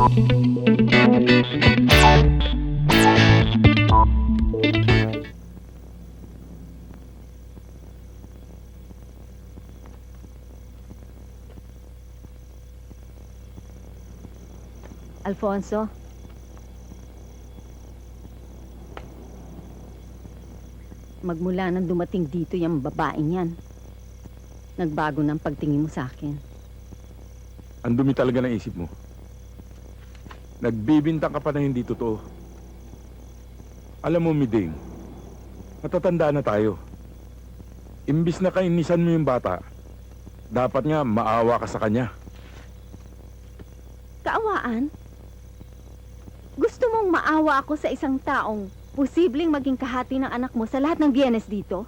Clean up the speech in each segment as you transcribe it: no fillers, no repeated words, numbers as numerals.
Alfonso? Magmula nang dumating dito yung babaeng yan, nagbago ng pagtingin mo sa akin. Ang dumi talaga ng isip mo. Nagbibintang ka pa na hindi totoo. Alam mo, Miding, matatanda na tayo. Imbis na kainisan mo yung bata, dapat nga maawa ka sa kanya. Kaawaan? Gusto mong maawa ako sa isang taong posibleng maging kahati ng anak mo sa lahat ng biyernes dito?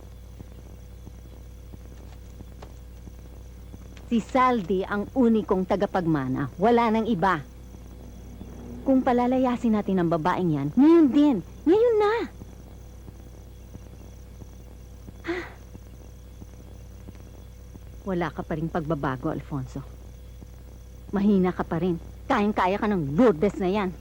Si Saldi ang unikong tagapagmana. Wala nang iba. Kung palalayasin natin ang babaeng yan, ngayon din. Ngayon na. Wala ka pa rin pagbabago, Alfonso. Mahina ka pa rin. Kayang-kaya ka ng Lourdes na yan.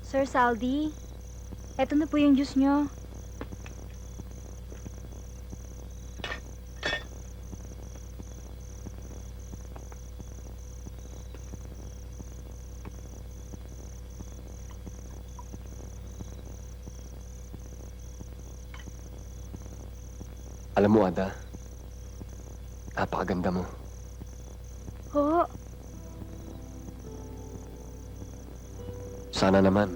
Sir Saldi, eto na po yung juice nyo. Alam mo, Ada, napakaganda mo. Ho, Sana naman,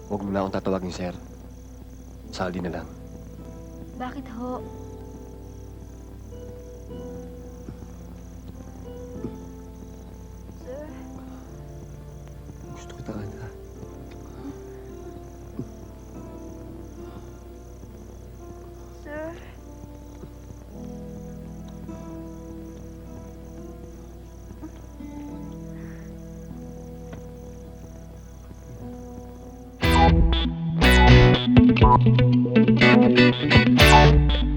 huwag mo na akong tatawagin, sir. Saldi na lang. bakit ho? Sir, Gusto kita, Ada. sir. Thank you.